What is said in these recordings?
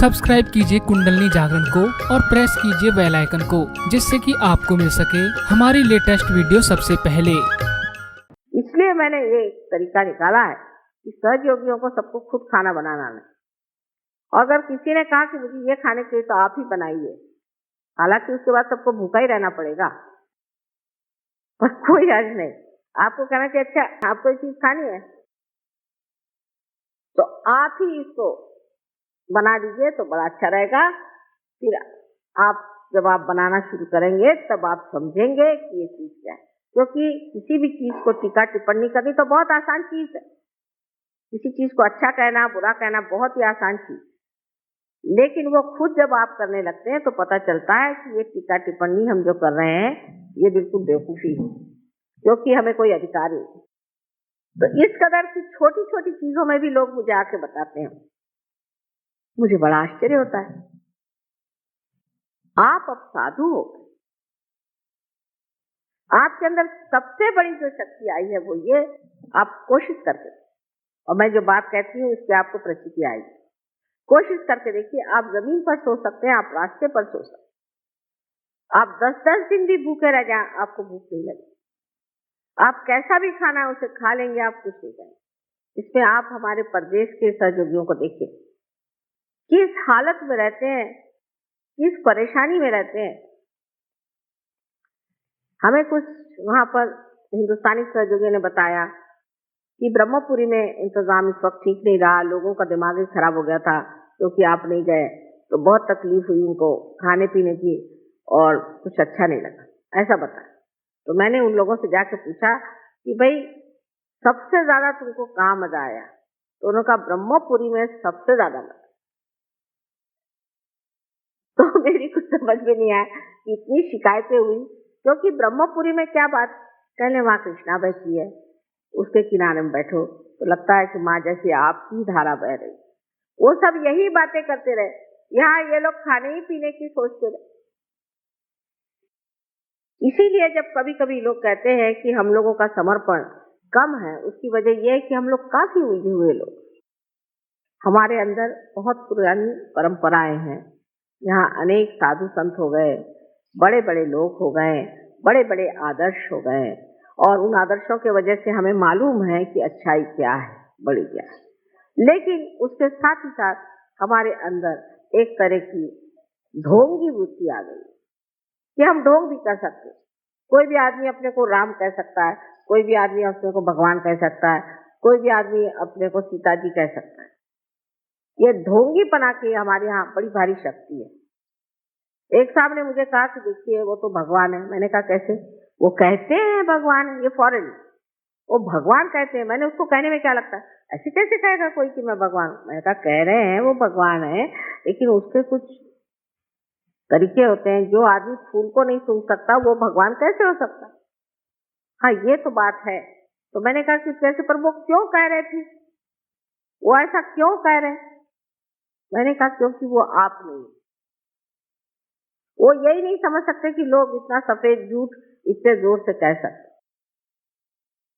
Subscribe कीजिए कुंडलनी जागरण को और प्रेस कीजिए बेल आइकन को, जिससे कि आपको मिल सके हमारी लेटेस्ट वीडियो सबसे पहले। इसलिए मैंने ये तरीका निकाला है कि सहज योगियों को सबको खुद खाना बनाना है। और अगर किसी ने कहा कि मुझे ये खाने के लिए तो आप ही बनाइए, हालांकि उसके बाद सबको भूखा ही रहना पड़ेगा, पर कोई हर्ज नहीं। आपको कहना कि अच्छा आपको ये चीज खानी है तो आप ही इसको बना दीजिए तो बड़ा अच्छा रहेगा। फिर आप जब आप बनाना शुरू करेंगे तब आप समझेंगे कि ये चीज क्या है। क्योंकि किसी भी चीज को टीका टिप्पणी करनी तो बहुत आसान चीज है। किसी चीज को अच्छा कहना बुरा कहना बहुत ही आसान चीज, लेकिन वो खुद जब आप करने लगते हैं तो पता चलता है कि ये टीका टिप्पणी हम जो कर रहे हैं ये बिल्कुल बेवकूफी है, क्योंकि हमें कोई अधिकार नहीं। तो इस कदर की छोटी छोटी चीजों में भी लोग मुझे आके बताते हैं, मुझे बड़ा आश्चर्य होता है। आप अब साधु हो, आपके अंदर सबसे बड़ी जो शक्ति आई है वो ये, आप कोशिश करके, और मैं जो बात कहती हूँ इसकी आपको प्रचिति आएगी, कोशिश करके देखिए। आप जमीन पर सो सकते हैं, आप रास्ते पर सो सकते हैं, आप 10-10 दिन भी भूखे रह जाए आपको भूख नहीं लगेगी। आप कैसा भी खाना उसे खा लेंगे, आप कुछ नहीं करेंगे। इसमें आप हमारे प्रदेश के सहयोगियों को देखिए, किस हालत में रहते हैं, किस परेशानी में रहते हैं। हमें कुछ वहां पर हिंदुस्तानी सहयोगियों ने बताया कि ब्रह्मपुरी में इंतजाम इस वक्त ठीक नहीं रहा, लोगों का दिमाग ही खराब हो गया था क्योंकि आप नहीं गए तो बहुत तकलीफ हुई उनको खाने पीने की और कुछ अच्छा नहीं लगा, ऐसा बताया। तो मैंने उन लोगों से जाके पूछा कि भाई सबसे ज्यादा तुमको कहाँ मजा आया? तो उन्होंने कहा ब्रह्मपुरी में सबसे ज्यादा मजा। तो मेरी कुछ समझ में नहीं आया कि इतनी शिकायतें हुई, क्योंकि ब्रह्मपुरी में क्या बात, कहने वहां कृष्णा बैठी है, उसके किनारे में बैठो तो लगता है कि माँ जैसी आपकी धारा बह रही। वो सब यही बातें करते रहे, यहाँ ये लोग खाने ही पीने की सोचते रहे। इसीलिए जब कभी कभी लोग कहते हैं कि हम लोगों का समर्पण कम है, उसकी वजह यह है कि हम लोग काफी उलझे हुए लोग, हमारे अंदर बहुत पुरानी परंपराएं हैं। यहाँ अनेक साधु संत हो गए, बड़े बड़े लोग हो गए, बड़े बड़े आदर्श हो गए, और उन आदर्शों के वजह से हमें मालूम है कि अच्छाई क्या है, बड़ी क्या है। लेकिन उसके साथ ही साथ हमारे अंदर एक तरह की ढोंगी वृत्ति आ गई कि हम ढोंग भी कर सकते। कोई भी आदमी अपने को राम कह सकता है, कोई भी आदमी अपने को भगवान कह सकता है, कोई भी आदमी अपने को सीता जी कह सकता है। ये ढोंगी पना की हमारे यहाँ बड़ी भारी शक्ति है। एक साहब ने मुझे कहा कि देखिए वो तो भगवान है। मैंने कहा कैसे? वो कहते हैं भगवान है, ये फॉरेन, वो भगवान कहते हैं। मैंने उसको कहने में क्या लगता है, ऐसे कैसे कहेगा कोई कि मैं भगवान? मैंने कहा कह रहे हैं वो भगवान है, लेकिन उसके कुछ तरीके होते हैं। जो आदमी फूल को नहीं सूंघ सकता वो भगवान कैसे हो सकता? हाँ ये तो बात है। तो मैंने कहा कि कैसे, पर वो क्यों कह रहे थे, वो ऐसा क्यों कह रहे? मैंने कहा क्योंकि वो आप नहीं, वो यही नहीं समझ सकते कि लोग इतना सफेद झूठ इतने जोर से कह सकते।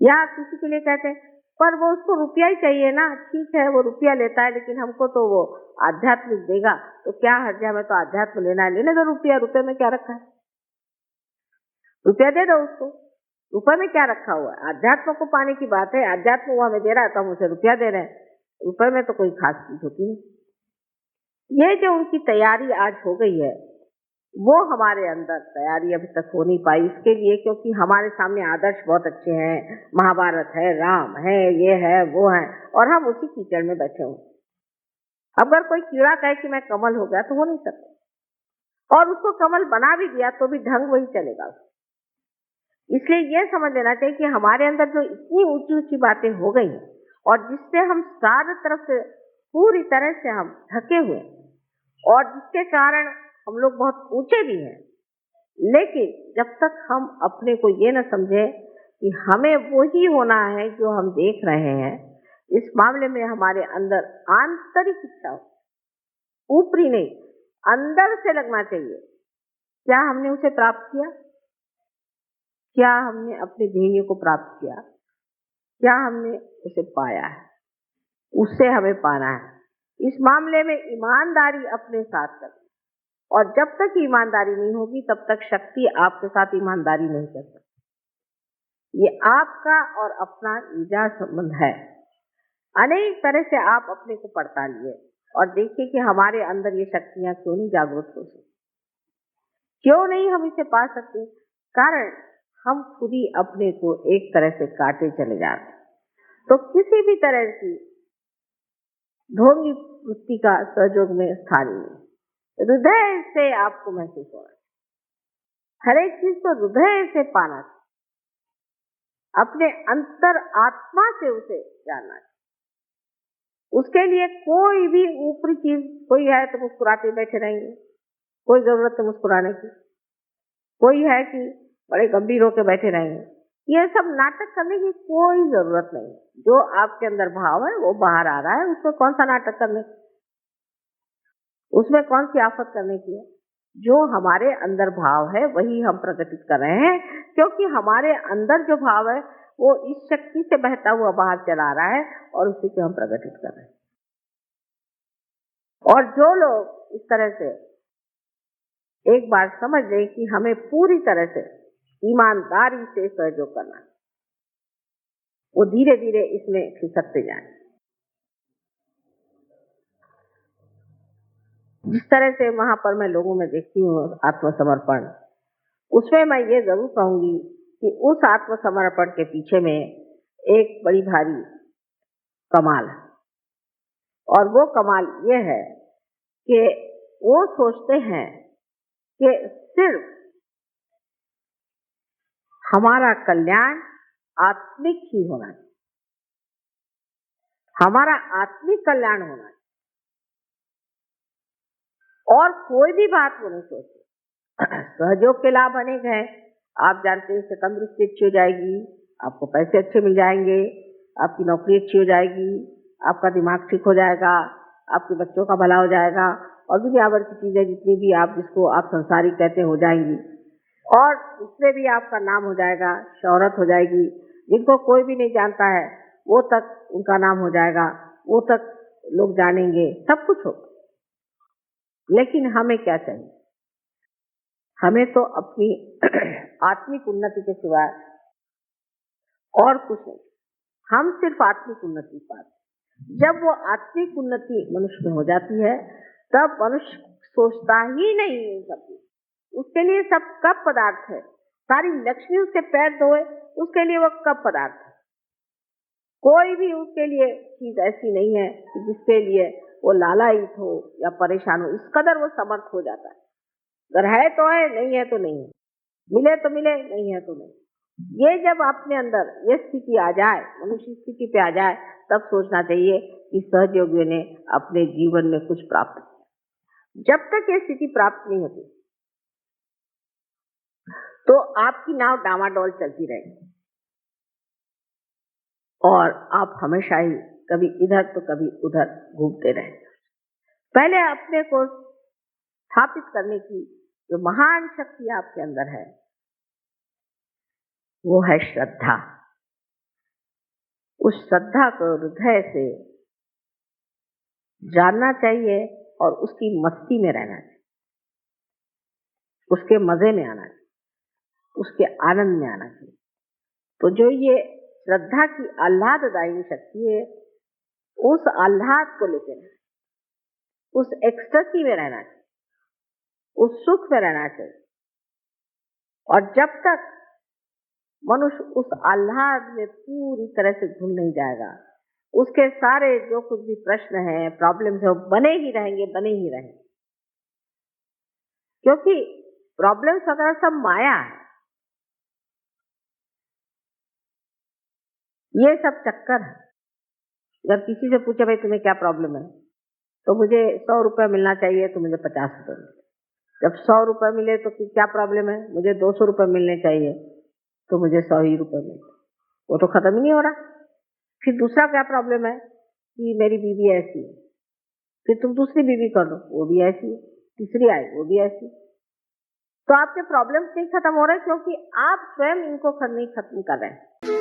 या किसी के लिए कहते हैं पर वो उसको रुपया ही चाहिए ना, ठीक है वो रुपया लेता है, लेकिन हमको तो वो आध्यात्मिक देगा तो क्या हर्ज है, हमें तो आध्यात्म लेना है, लेने दो रुपया, रुपये में क्या रखा है, रुपया दे दो उसको, रुपये में क्या रखा हुआ है? अध्यात्म को पाने की बात है, अध्यात्म वो हमें दे रहा है तो हम उसे रुपया दे रहे हैं, रुपये में तो कोई खास चीज होती नहीं। ये जो उनकी तैयारी आज हो गई है वो हमारे अंदर तैयारी अभी तक हो नहीं पाई। इसके लिए क्योंकि हमारे सामने आदर्श बहुत अच्छे हैं, महाभारत है, राम है, ये है वो है, और हम उसी कीचड़ में बैठे हुए। अगर कोई कीड़ा कहे कि मैं कमल हो गया तो हो नहीं सकता, और उसको कमल बना भी दिया तो भी ढंग वही चलेगा। इसलिए यह समझ लेना चाहिए कि हमारे अंदर जो इतनी ऊंची ऊंची बातें हो गई हैं और जिससे हम सारी तरफ से पूरी तरह से हम ढके हुए, और जिसके कारण हम लोग बहुत ऊंचे भी हैं, लेकिन जब तक हम अपने को ये न समझे कि हमें वो ही होना है जो हम देख रहे हैं, इस मामले में हमारे अंदर आंतरिक इच्छा हो, ऊपरी नहीं, अंदर से लगना चाहिए। क्या हमने उसे प्राप्त किया? क्या हमने अपने ध्येय को प्राप्त किया? क्या हमने उसे पाया है? उससे हमें पाना है। इस मामले में ईमानदारी अपने साथ करें, और जब तक ईमानदारी नहीं होगी तब तक शक्ति आपके साथ ईमानदारी नहीं कर सकती। ये आपका और अपना निजी संबंध है। अनेक तरह से आप अपने को पड़तालिए और देखिए कि हमारे अंदर ये शक्तियां क्यों नहीं जागृत हो सकती, क्यों नहीं हम इसे पा सकते। कारण हम खुद ही अपने को एक तरह से काटे चले जाते हैं। तो किसी भी तरह की ढोंगी वृत्ति का सहयोग में स्थान नहीं। हृदय से आपको महसूस हो रहा है, हर एक चीज को हृदय से पाना चाहिए, अपने अंतर आत्मा से उसे जानना चाहिए। उसके लिए कोई भी ऊपरी चीज कोई है तो मुस्कुराते बैठे रहेंगे, कोई जरूरत है मुस्कुराने की, कोई है कि बड़े गंभीर होकर बैठे रहेंगे। ये सब नाटक करने की कोई जरूरत नहीं। जो आपके अंदर भाव है वो बाहर आ रहा है, उसमें कौन सा नाटक करने, उसमें कौन सी आफत करने की है। जो हमारे अंदर भाव है वही हम प्रकटित कर रहे हैं, क्योंकि हमारे अंदर जो भाव है वो इस शक्ति से बहता हुआ बाहर चला रहा है और उसी को हम प्रकटित कर रहे हैं। और जो लोग इस तरह से एक बार समझ लें कि हमें पूरी तरह से ईमानदारी से सहयोग करना, वो धीरे धीरे इसमें खिसकते जाए। जिस तरह से वहां पर मैं लोगों में देखती हूँ आत्मसमर्पण, उसमें मैं ये जरूर कहूंगी कि उस आत्मसमर्पण के पीछे में एक बड़ी भारी कमाल है। और वो कमाल ये है कि वो सोचते हैं कि सिर्फ हमारा कल्याण आत्मिक ही होना चाहिए, हमारा आत्मिक कल्याण होना चाहिए, और कोई भी बात वो नहीं सोचते। सहयोग के लाभ अनेक हैं। आप जानते हैं इससे तंदुरुस्ती अच्छी हो जाएगी, आपको पैसे अच्छे मिल जाएंगे, आपकी नौकरी अच्छी हो जाएगी, आपका दिमाग ठीक हो जाएगा, आपके बच्चों का भला हो जाएगा, और दुनिया भर की चीजें जितनी भी आप जिसको आप संसारिक कहते हो जाएंगी, और उसमें भी आपका नाम हो जाएगा, शोहरत हो जाएगी। जिनको कोई भी नहीं जानता है वो तक उनका नाम हो जाएगा, वो तक लोग जानेंगे, सब कुछ होगा। लेकिन हमें क्या चाहिए? हमें तो अपनी आत्मिक उन्नति के सिवाय और कुछ नहीं। हम सिर्फ आत्मिक उन्नति पाते। जब वो आत्मिक उन्नति मनुष्य में हो जाती है तब मनुष्य सोचता ही नहीं है सब। उसके लिए सब कब पदार्थ है, सारी लक्ष्मी उसके पैर धोए उसके लिए वो कब पदार्थ है। कोई भी उसके लिए चीज ऐसी नहीं है कि जिसके लिए वो लालायित हो या परेशान हो। इस कदर वो समर्थ हो जाता है। अगर है तो है, नहीं है तो नहीं है, मिले तो मिले, नहीं है तो नहीं। ये जब अपने अंदर ये स्थिति आ जाए, मनुष्य स्थिति पे आ जाए, तब सोचना चाहिए कि सहयोगियों ने अपने जीवन में कुछ प्राप्त किया। जब तक ये स्थिति प्राप्त नहीं होती तो आपकी नाव डामाडोल चलती रहेगी और आप हमेशा ही कभी इधर तो कभी उधर घूमते रहेंगे। पहले अपने को स्थापित करने की जो महान शक्ति आपके अंदर है वो है श्रद्धा। उस श्रद्धा को हृदय से जानना चाहिए और उसकी मस्ती में रहना चाहिए, उसके मजे में आना चाहिए, उसके आनंद में आना चाहिए। तो जो ये श्रद्धा की आह्लाददायी शक्ति है, उस आह्लाद को लेकर उस एक्सटेसी में रहना चाहिए, उस सुख में रहना चाहिए। और जब तक मनुष्य उस आह्लाद में पूरी तरह से घुल नहीं जाएगा, उसके सारे जो कुछ भी प्रश्न हैं, प्रॉब्लम्स हैं, वो बने ही रहेंगे, बने ही रहेंगे। क्योंकि प्रॉब्लम्स वगैरह सब माया है, ये सब चक्कर है। अगर किसी से पूछे भाई तुम्हें क्या प्रॉब्लम है, तो मुझे 100 रुपये मिलना चाहिए, तो मुझे 50 रुपये मिले। जब 100 रुपये मिले तो क्या प्रॉब्लम है, मुझे 200 रुपये मिलने चाहिए, तो मुझे 100 ही रुपये मिले। वो तो खत्म ही नहीं हो रहा। फिर दूसरा क्या प्रॉब्लम है कि मेरी बीवी ऐसी है, फिर तुम दूसरी बीवी कर लो, वो भी ऐसी है, तीसरी आई वो भी ऐसी। तो आपके प्रॉब्लम्स नहीं खत्म हो रहे क्योंकि आप स्वयं इनको नहीं खत्म कर रहे हैं।